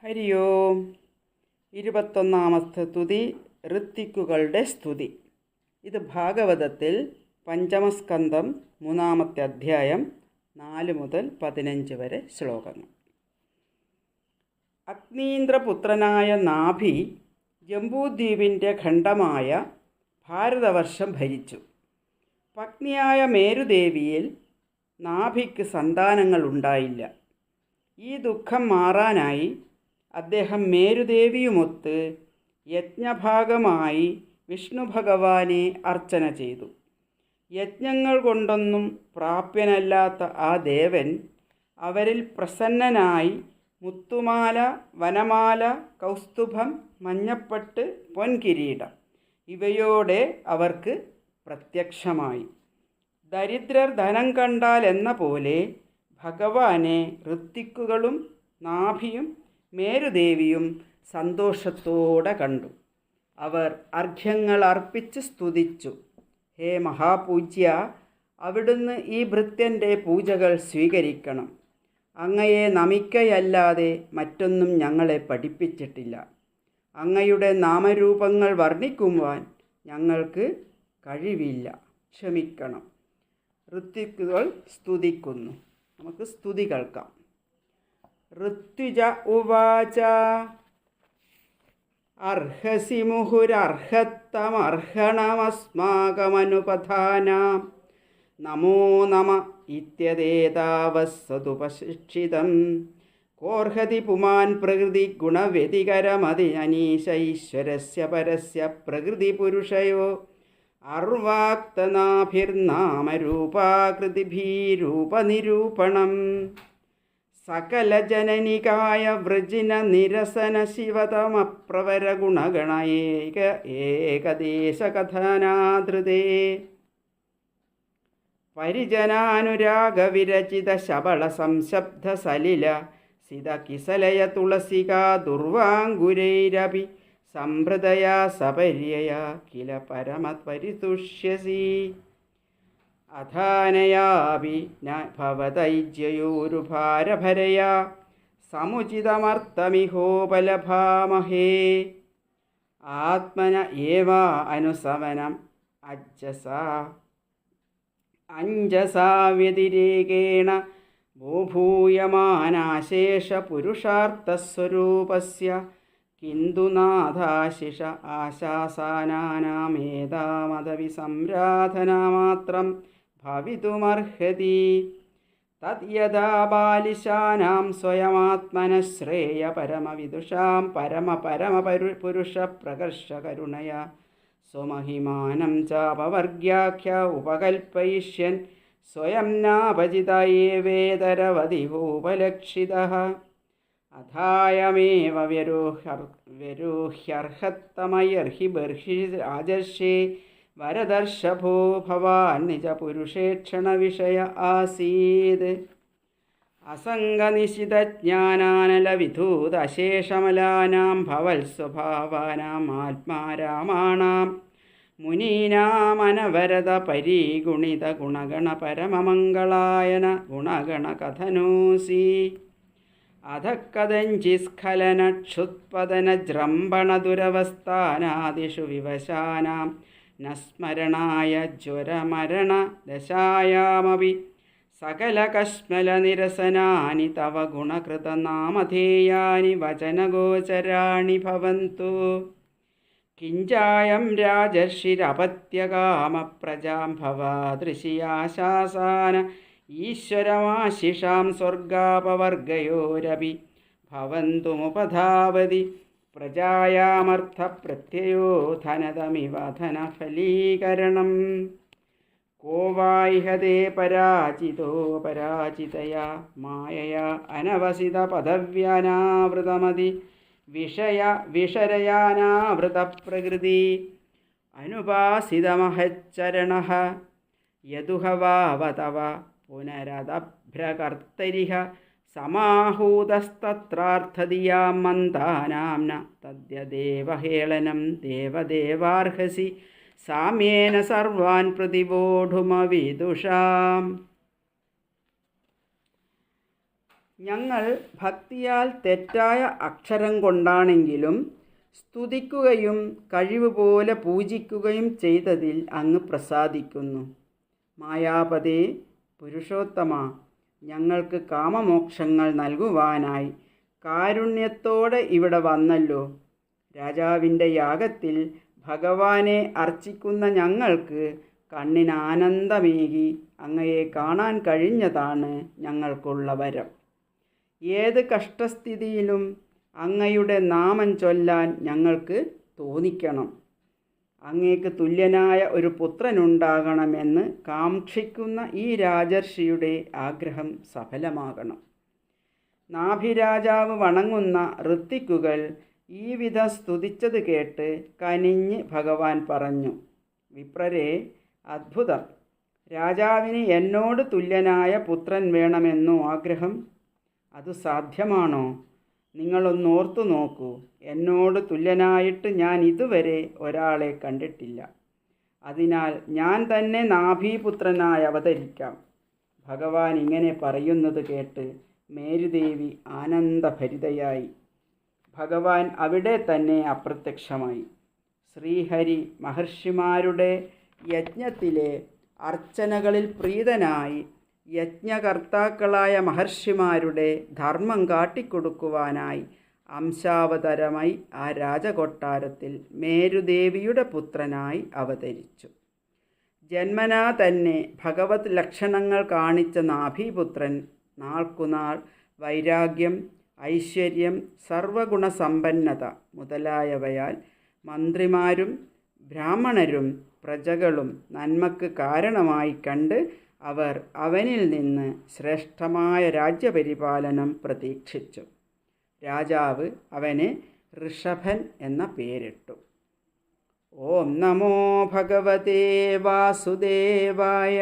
ഹരി ഓം. 21ാമത്തെ സ്തുതി ഋത്തിക്കുകളുടെ സ്തുതി. ഇത് ഭാഗവതത്തിൽ പഞ്ചമസ്കന്ധം 3-ാമത്തെ അധ്യായം 4 മുതൽ 15 വരെ ശ്ലോകങ്ങൾ. അഗ്നീന്ദ്രപുത്രനായ നാഭി ജംബൂദ്വീപിൻ്റെ ഖണ്ഡമായ ഭാരതവർഷം ഭരിച്ചു. പത്നിയായ മേരുദേവിയിൽ നാഭിക്ക് സന്താനങ്ങൾ ഉണ്ടായില്ല. ഈ ദുഃഖം മാറാനായി അദ്ദേഹം മേരുദേവിയുമൊത്ത് യജ്ഞഭാഗമായി വിഷ്ണു ഭഗവാനെ അർച്ചന ചെയ്തു. യജ്ഞങ്ങൾ കൊണ്ടൊന്നും പ്രാപ്യനല്ലാത്ത ആ ദേവൻ അവരിൽ പ്രസന്നനായി മുത്തുമാല, വനമാല, കൗസ്തുഭം, മഞ്ഞപ്പട്ട്, പൊൻകിരീടം ഇവയോടെ അവർക്ക് പ്രത്യക്ഷമായി. ദരിദ്രർ ധനം കണ്ടാൽ എന്ന പോലെ ഭഗവാനെ ഋത്തിക്കുകളും നാഭിയും മേരുദേവിയും സന്തോഷത്തോടെ കണ്ടു. അവർ അർഘ്യങ്ങൾ അർപ്പിച്ച് സ്തുതിച്ചു. ഹേ മഹാപൂജ്യ, അവിടുന്ന് ഈ ഭൃത്യൻ്റെ പൂജകൾ സ്വീകരിക്കണം. അങ്ങയെ നമിക്കയല്ലാതെ മറ്റൊന്നും ഞങ്ങളെ പഠിപ്പിച്ചിട്ടില്ല. അങ്ങയുടെ നാമരൂപങ്ങൾ വർണ്ണിക്കുവാൻ ഞങ്ങൾക്ക് കഴിവില്ല, ക്ഷമിക്കണം. ഋത്തിക്കുകൾ സ്തുതിക്കുന്നു. നമുക്ക് സ്തുതി കേൾക്കാം. ഋത്വിജ ഉവാച അർഹസി മുഹുരർഹത്തമർഹണമസ്മാകമനുപധാനാം നമോ നമ ഇത്യദേതാവസ്സതുപശിക്ഷിതം കോർഹതി പുമാൻ പ്രകൃതി ഗുണവ്യതികരമതി അനീശൈശ്വരസ്യ പരസ്യ പ്രകൃതി പുരുഷയോ അർവാക്തനാഭിർനാമരൂപാകൃതിഭീരൂപനിരൂപണം സകലജനനികായ വൃജിന നിരസന ശിവതമപ്രവര ഗുണഗണ ഏകദേശകഥനാധൃതേ പരിജനാനുരാഗവിരചിത ശബള സംശബ്ദ സലില സിത കിസലയ തുളസികാ ദുർവാങ്കുരൈരപി സംഭൃതയാ സപര്യയാ കില പരമപരിതുഷ്യസി അധാനയാപി ന ഭവതൈജ്യയോരുഭാരഭരയാ സമുചിതമർത്ഥമിഹോപലഭാമഹേ ആത്മന ഏവാ അനുസവനം അഞ്ജസാ വ്യതിരേകേണ ഭൂഭൂയമാനാശേഷപുരുഷാർത്ഥസ്വരൂപസ്യ കിന്തു നാഥാശിഷ ആശാസാനാനാമേതാമദവിസംരാധനാമാത്രം ഭവിതുമർഹതി തദ്യഥാ ബാലിശാനാം സ്വയമാത്മനശ്രേയ പരമവിദുഷാം പരമപരമപുരുഷപ്രകർഷകരുണയാ സ്വമഹിമാനം ചാപവർഗ്യാഖ്യ ഉപകൽപ്പയിഷ്യൻ സ്വയം നാപജിതയേവേതരവതിഭൂപലക്ഷിതഃ അഥായമേവ വ്യരോഹ്യർഹത്തമയർഹി ബർഹി രാജർഷേ വരദർഷഭോ ഭവാൻ നിജപുരുഷേക്ഷണവിഷയ ആസീത് അസംഗനിശിതജ്ഞാനാനലവിധൂതശേഷമലാനാം ഭവൽസ്വഭാവാനാം ആത്മാരാമാണാം മുനീനാമനവരത പരീഗുണിത ഗുണഗണ പരമമംഗളായന ഗുണഗണകഥനോസി അധ കഥഞ്ചിസ്ഖലനക്ഷുത്പതനജൃംഭണദുരവസ്ഥാനാദിഷു വിവശാനാം ന സ്മരണായ ജ്വരമരണദശായാമപി സകലകശ്മലനിരസനാനി തവ ഗുണകൃതനാമധേയാനി വചനഗോചരാണി ഭവന്തു കിഞ്ചായം രാജർഷിരപത്യകാമപ്രജാം ഭവാദൃശിയാശാസാന ഈശ്വരമാശിഷാം സ്വർഗാപവർഗയോരപി ഭവന്തുമുപധാവതി പ്രജായാമർത്ഥപ്രത്യയോ ധനതമിവ ധനഫലീകരണം കോ വായിഹതേ പരാജിതോ പരാജിതയാ മായയാ അനവസിത പദവ്യനാവൃതമതി വിഷരയാനാവൃതപ്രകൃതി അനുപാസിതമഹച്ചരണഃ യദുഹവാവതവ പുനരദഭ്രകർത്തരിഹ സമാഹൂതസ്തത്രാർത്ഥദിയാം മന്ദാനാം ന തദ്യദേവഹേളനം ദേവദേവാർഹസി സാമ്യേന സർവാൻ പ്രതിബോധുമവിദുഷാം. ഞങ്ങൾ ഭക്തിയാൽ തെറ്റായ അക്ഷരം കൊണ്ടാണെങ്കിലും സ്തുതിക്കുകയും കഴിവ് പോലെ പൂജിക്കുകയും ചെയ്തതിൽ അങ്ങ് പ്രസാദിക്കുന്നു. മായാപതേ, പുരുഷോത്തമ, ഞങ്ങൾക്ക് കാമമോക്ഷങ്ങൾ നൽകുവാനായി കാരുണ്യത്തോടെ ഇവിടെ വന്നല്ലോ. രാജാവിൻ്റെ യാഗത്തിൽ ഭഗവാനെ അർച്ചിക്കുന്ന ഞങ്ങൾക്ക് കണ്ണിന് ആനന്ദമേകി അങ്ങയെ കാണാൻ കഴിഞ്ഞതാണ് ഞങ്ങൾക്കുള്ള വരം. ഏത് കഷ്ടസ്ഥിതിയിലും അങ്ങയുടെ നാമം ചൊല്ലാൻ ഞങ്ങൾക്ക് തോന്നിക്കണം. അങ്ങേക്ക് തുല്യനായ ഒരു പുത്രനുണ്ടാകണമെന്ന് കാക്ഷിക്കുന്ന ഈ രാജർഷിയുടെ ആഗ്രഹം സഫലമാകണം. നാഭിരാജാവ് വണങ്ങുന്ന ഋത്തിക്കുകൾ ഈ വിധം സ്തുതിച്ചത് കേട്ട് കനിഞ്ഞ് ഭഗവാൻ പറഞ്ഞു, വിപ്രരെ, അദ്ഭുതം! രാജാവിന് എന്നോട് തുല്യനായ പുത്രൻ വേണമെന്നോ ആഗ്രഹം? അത് സാധ്യമാണോ? നിങ്ങളൊന്നോർത്തു നോക്കൂ. എന്നോട് തുല്യനായിട്ട് ഞാൻ ഇതുവരെ ഒരാളെ കണ്ടിട്ടില്ല. അതിനാൽ ഞാൻ തന്നെ നാഭീപുത്രനായി അവതരിക്കാം. ഭഗവാൻ ഇങ്ങനെ പറയുന്നത് കേട്ട് മേരുദേവി ആനന്ദഭരിതയായി. ഭഗവാൻ അവിടെ തന്നെ അപ്രത്യക്ഷമായി. ശ്രീഹരി മഹർഷിമാരുടെ യജ്ഞത്തിലെ അർച്ചനകളിൽ പ്രീതനായി യജ്ഞകർത്താക്കളായ മഹർഷിമാരുടെ ധർമ്മം കാട്ടിക്കൊടുക്കുവാനായി അംശാവതരമായി ആ രാജകൊട്ടാരത്തിൽ മേരുദേവിയുടെ പുത്രനായി അവതരിച്ചു. ജന്മനാ തന്നെ ഭഗവത് ലക്ഷണങ്ങൾ കാണിച്ച നാഭീപുത്രൻ നാൾക്കുനാൾ വൈരാഗ്യം, ഐശ്വര്യം, സർവഗുണസമ്പന്നത മുതലായവയാൽ മന്ത്രിമാരും ബ്രാഹ്മണരും പ്രജകളും നന്മക്ക് കാരണമായി കണ്ട് അവർ അവനിൽ നിന്ന് ശ്രേഷ്ഠമായ രാജ്യപരിപാലനം പ്രതീക്ഷിച്ചു. രാജാവ് അവന് ഋഷഭൻ എന്ന പേരിട്ടു. ഓം നമോ ഭഗവതേ വാസുദേവായ.